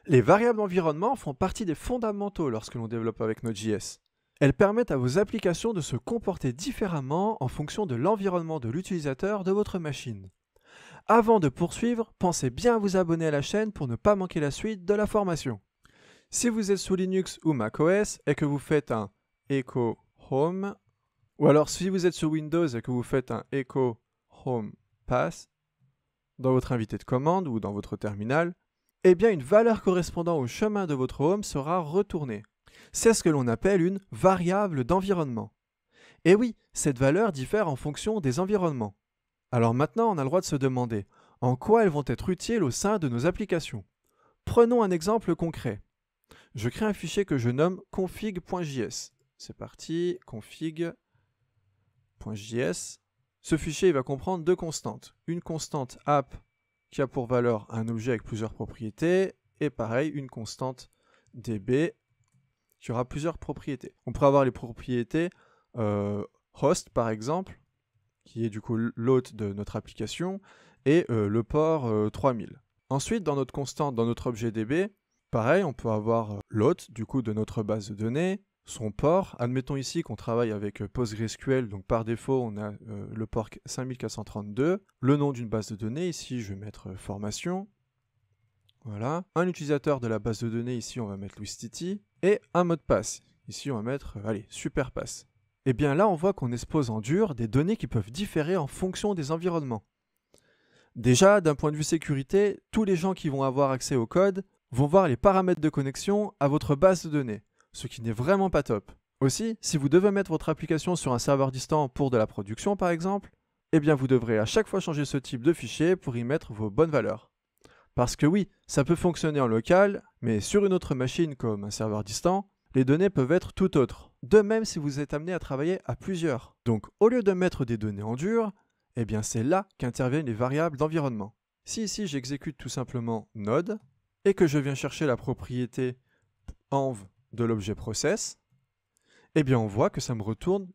Les variables d'environnement font partie des fondamentaux lorsque l'on développe avec Node.js. Elles permettent à vos applications de se comporter différemment en fonction de l'environnement de l'utilisateur de votre machine. Avant de poursuivre, pensez bien à vous abonner à la chaîne pour ne pas manquer la suite de la formation. Si vous êtes sous Linux ou macOS et que vous faites un Echo Home, ou alors si vous êtes sur Windows et que vous faites un Echo Home Pass dans votre invité de commande ou dans votre terminal, eh bien une valeur correspondant au chemin de votre home sera retournée. C'est ce que l'on appelle une variable d'environnement. Et oui, cette valeur diffère en fonction des environnements. Alors maintenant, on a le droit de se demander en quoi elles vont être utiles au sein de nos applications. Prenons un exemple concret. Je crée un fichier que je nomme config.js. C'est parti, config.js. Ce fichier va comprendre deux constantes. Une constante app qui a pour valeur un objet avec plusieurs propriétés, et pareil, une constante db qui aura plusieurs propriétés. On pourrait avoir les propriétés host par exemple, qui est du coup l'hôte de notre application, et le port 3000. Ensuite, dans notre constante, dans notre objet db, pareil, on peut avoir l'hôte du coup de notre base de données, son port. Admettons ici qu'on travaille avec PostgreSQL, donc par défaut on a le port 5432, le nom d'une base de données, ici je vais mettre formation, voilà. Un utilisateur de la base de données, ici on va mettre Louis-Titi, et un mot de passe, ici on va mettre, allez, SuperPass. Et bien là on voit qu'on expose en dur des données qui peuvent différer en fonction des environnements. Déjà, d'un point de vue sécurité, tous les gens qui vont avoir accès au code vont voir les paramètres de connexion à votre base de données, ce qui n'est vraiment pas top. Aussi, si vous devez mettre votre application sur un serveur distant pour de la production par exemple, eh bien vous devrez à chaque fois changer ce type de fichier pour y mettre vos bonnes valeurs. Parce que oui, ça peut fonctionner en local, mais sur une autre machine comme un serveur distant, les données peuvent être tout autres. De même si vous êtes amené à travailler à plusieurs. Donc au lieu de mettre des données en dur, eh bien c'est là qu'interviennent les variables d'environnement. Si ici j'exécute tout simplement node, et que je viens chercher la propriété env de l'objet process, eh bien on voit que ça me retourne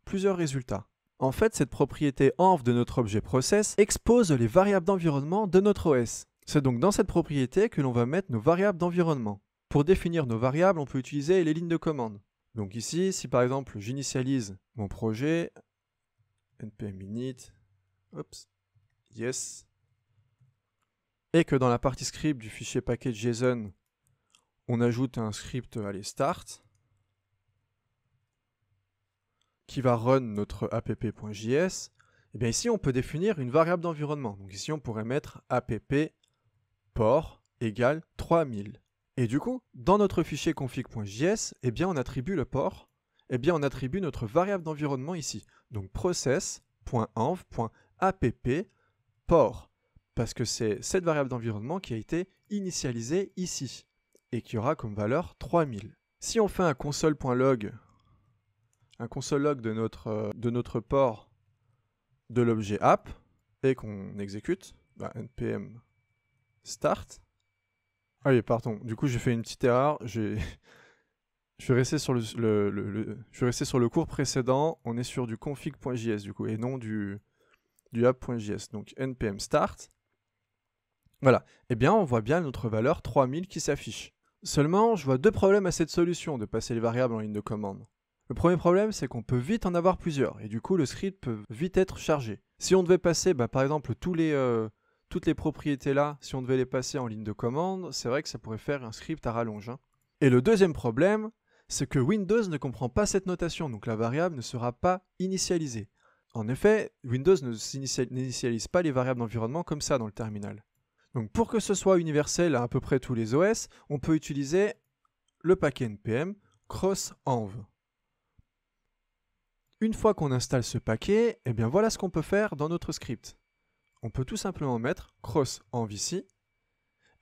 plusieurs résultats. En fait, cette propriété env de notre objet process expose les variables d'environnement de notre OS. C'est donc dans cette propriété que l'on va mettre nos variables d'environnement. Pour définir nos variables, on peut utiliser les lignes de commande. Donc ici, si par exemple j'initialise mon projet, npm init, yes, et que dans la partie script du fichier package.json, on ajoute un script, allez, start, qui va run notre app.js, et bien ici on peut définir une variable d'environnement. Donc ici on pourrait mettre app port égale 3000. Et du coup, dans notre fichier config.js, eh bien on attribue le port, eh bien on attribue notre variable d'environnement ici. Donc process.env.app port, parce que c'est cette variable d'environnement qui a été initialisée ici, et qui aura comme valeur 3000. Si on fait un console.log, un console log de notre port de l'objet app, et qu'on exécute, npm start. Ah oui, pardon, du coup j'ai fait une petite erreur, je suis resté sur je suis resté sur le cours précédent, on est sur du config.js du coup, et non du app.js, donc npm start. Voilà, eh bien on voit bien notre valeur 3000 qui s'affiche. Seulement, je vois deux problèmes à cette solution de passer les variables en ligne de commande. Le premier problème, c'est qu'on peut vite en avoir plusieurs, et du coup le script peut vite être chargé. Si on devait passer, par exemple, toutes les propriétés là, si on devait les passer en ligne de commande, c'est vrai que ça pourrait faire un script à rallonge. Et le deuxième problème, c'est que Windows ne comprend pas cette notation, donc la variable ne sera pas initialisée. En effet, Windows n'initialise pas les variables d'environnement comme ça dans le terminal. Donc pour que ce soit universel à peu près tous les OS, on peut utiliser le paquet npm crossenv. Une fois qu'on installe ce paquet, eh bien voilà ce qu'on peut faire dans notre script. On peut tout simplement mettre crossenv ici,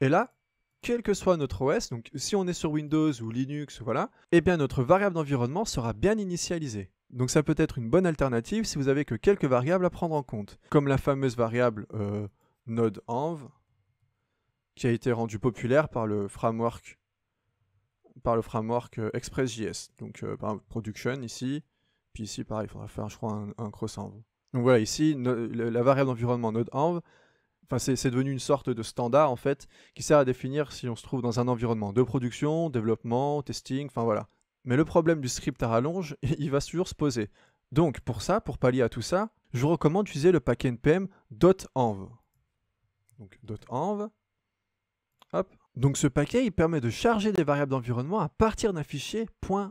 et là, quel que soit notre OS, donc si on est sur Windows ou Linux, voilà, eh bien notre variable d'environnement sera bien initialisée. Donc ça peut être une bonne alternative si vous avez que quelques variables à prendre en compte, comme la fameuse variable node.env, qui a été rendue populaire par le framework Express.js. Donc par production ici, puis ici pareil, il faudra faire je crois un crossenv. Donc voilà, ici la variable d'environnement node.env Enfin, c'est devenu une sorte de standard en fait qui sert à définir si on se trouve dans un environnement de production, développement, testing, enfin voilà. Mais le problème du script à rallonge, il va toujours se poser. Donc pour ça, pour pallier à tout ça, je vous recommande d'utiliser le paquet npm .env. Donc .env. Hop. Donc ce paquet, il permet de charger des variables d'environnement à partir d'un fichier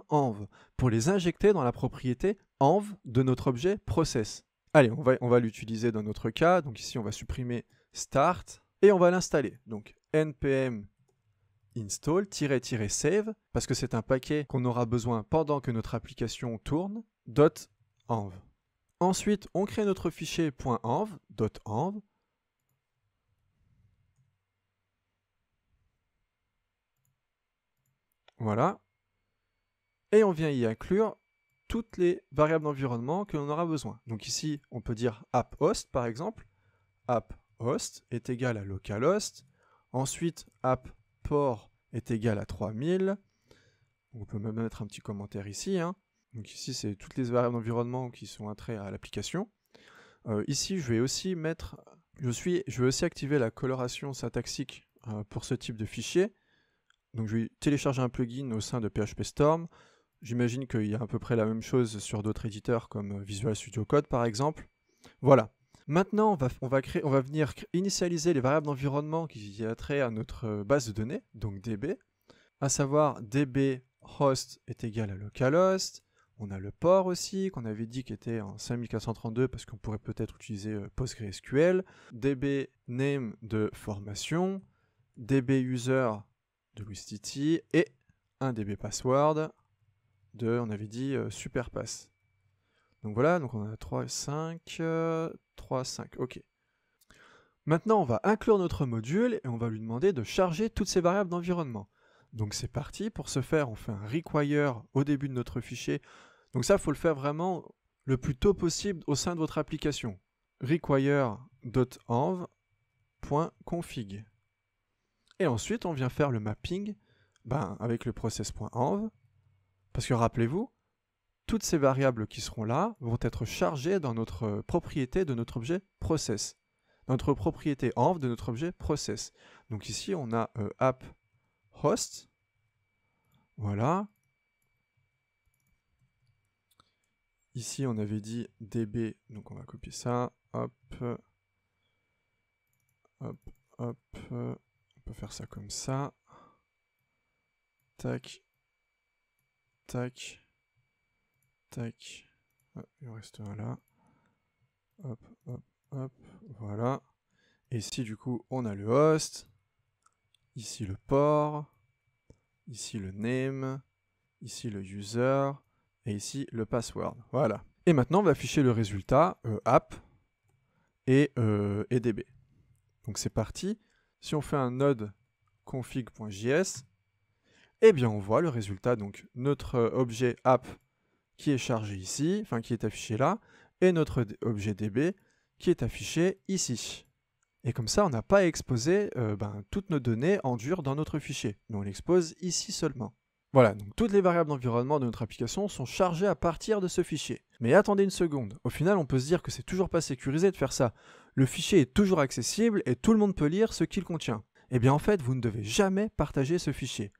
.env pour les injecter dans la propriété env de notre objet process. Allez, on va l'utiliser dans notre cas. Donc ici, on va supprimer start et on va l'installer. Donc npm install --save parce que c'est un paquet qu'on aura besoin pendant que notre application tourne .env. Ensuite, on crée notre fichier .env, .env. Voilà. Et on vient y inclure toutes les variables d'environnement que l'on aura besoin. Donc ici, on peut dire app host par exemple. App host est égal à localhost. Ensuite, app port est égal à 3000. On peut même mettre un petit commentaire ici. Donc ici, c'est toutes les variables d'environnement qui sont attraites à l'application. Ici, je vais aussi activer la coloration syntaxique pour ce type de fichier. Donc je vais télécharger un plugin au sein de PHP Storm. J'imagine qu'il y a à peu près la même chose sur d'autres éditeurs comme Visual Studio Code par exemple. Voilà. Maintenant, on va venir initialiser les variables d'environnement qui a trait à notre base de données, donc DB, à savoir DB host est égal à localhost. On a le port aussi, qu'on avait dit qui était en 5432 parce qu'on pourrait peut-être utiliser PostgreSQL. DB name de formation, DB user de Wistiti et un DB password de, on avait dit, superpass. Donc voilà, donc on a 3, 5, 3, 5, ok. Maintenant, on va inclure notre module et on va lui demander de charger toutes ces variables d'environnement. Donc c'est parti, pour ce faire, on fait un require au début de notre fichier. Donc ça, il faut le faire vraiment le plus tôt possible au sein de votre application. require.env.config. Et ensuite, on vient faire le mapping avec le process.env. Parce que rappelez-vous, toutes ces variables qui seront là vont être chargées dans notre propriété de notre objet process. Notre propriété env de notre objet process. Donc ici, on a app host. Voilà. Ici, on avait dit db. Donc on va copier ça. Hop. Hop. Hop. On peut faire ça comme ça. Tac. Tac. Tac. Ah, il en reste un là. Hop, hop, hop. Voilà. Et ici, du coup, on a le host. Ici, le port. Ici, le name. Ici, le user. Et ici, le password. Voilà. Et maintenant, on va afficher le résultat app et db. Donc, c'est parti. Si on fait un node config.js, eh bien, on voit le résultat. Donc, notre objet app qui est chargé ici, enfin qui est affiché là, et notre objet DB qui est affiché ici. Et comme ça, on n'a pas à exposer toutes nos données en dur dans notre fichier, mais on l'expose ici seulement. Voilà, donc toutes les variables d'environnement de notre application sont chargées à partir de ce fichier. Mais attendez une seconde, au final on peut se dire que c'est toujours pas sécurisé de faire ça. Le fichier est toujours accessible et tout le monde peut lire ce qu'il contient. Eh bien en fait, vous ne devez jamais partager ce fichier.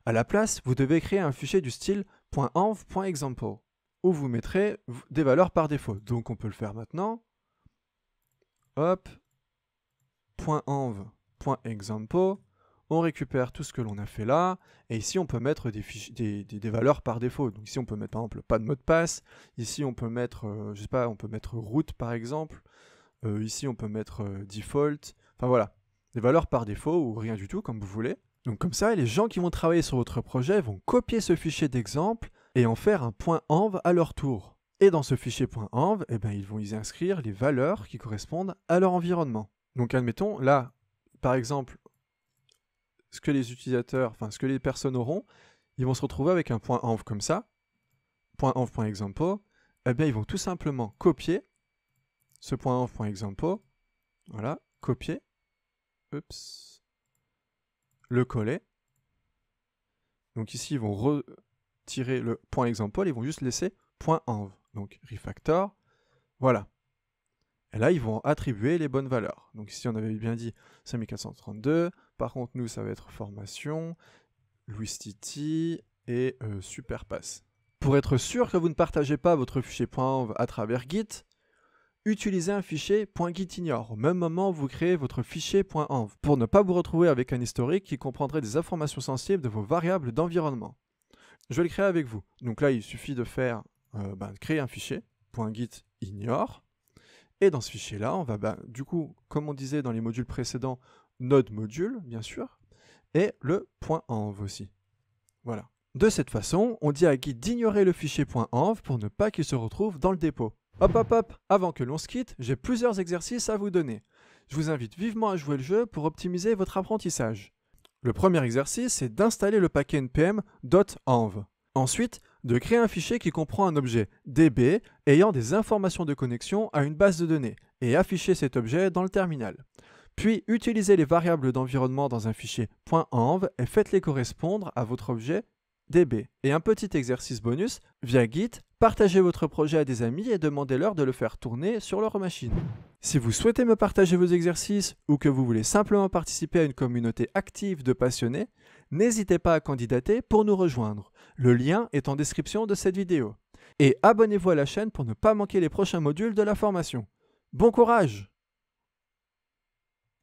À la place, vous devez créer un fichier du style .env.example, où vous mettrez des valeurs par défaut. Donc on peut le faire maintenant. Hop. .env.example. On récupère tout ce que l'on a fait là. Et ici, on peut mettre des valeurs par défaut. Donc ici, on peut mettre par exemple pas de mot de passe. Ici, on peut mettre, je sais pas, on peut mettre root par exemple. Ici, on peut mettre default. Enfin voilà, des valeurs par défaut ou rien du tout, comme vous voulez. Donc comme ça, les gens qui vont travailler sur votre projet vont copier ce fichier d'exemple et en faire un .env à leur tour. Et dans ce fichier .env, eh ben, ils vont y inscrire les valeurs qui correspondent à leur environnement. Donc admettons, là, par exemple, ce que les utilisateurs, enfin ce que les personnes auront, ils vont se retrouver avec un .env comme ça, .env.example, eh bien ils vont tout simplement copier ce .env.example, voilà, copier, oups, le coller. Donc ici, ils vont retirer le .example, ils vont juste laisser .env. Donc refactor, voilà. Et là, ils vont attribuer les bonnes valeurs. Donc ici, on avait bien dit 5432. Par contre, nous, ça va être formation, Louis Titi et Superpass. Pour être sûr que vous ne partagez pas votre fichier .env à travers Git, utilisez un fichier .gitignore au même moment où vous créez votre fichier .env pour ne pas vous retrouver avec un historique qui comprendrait des informations sensibles de vos variables d'environnement. Je vais le créer avec vous. Donc là, il suffit de faire créer un fichier .gitignore. Et dans ce fichier-là, on va, du coup, comme on disait dans les modules précédents, node module, bien sûr, et le .env aussi. Voilà. De cette façon, on dit à Git d'ignorer le fichier .env pour ne pas qu'il se retrouve dans le dépôt. Hop hop hop, avant que l'on se quitte, j'ai plusieurs exercices à vous donner. Je vous invite vivement à jouer le jeu pour optimiser votre apprentissage. Le premier exercice, c'est d'installer le paquet npm .env. Ensuite, de créer un fichier qui comprend un objet DB ayant des informations de connexion à une base de données et afficher cet objet dans le terminal. Puis, utilisez les variables d'environnement dans un fichier .env et faites-les correspondre à votre objet DB. Et un petit exercice bonus, via Git, partagez votre projet à des amis et demandez-leur de le faire tourner sur leur machine. Si vous souhaitez me partager vos exercices ou que vous voulez simplement participer à une communauté active de passionnés, n'hésitez pas à candidater pour nous rejoindre. Le lien est en description de cette vidéo. Et abonnez-vous à la chaîne pour ne pas manquer les prochains modules de la formation. Bon courage!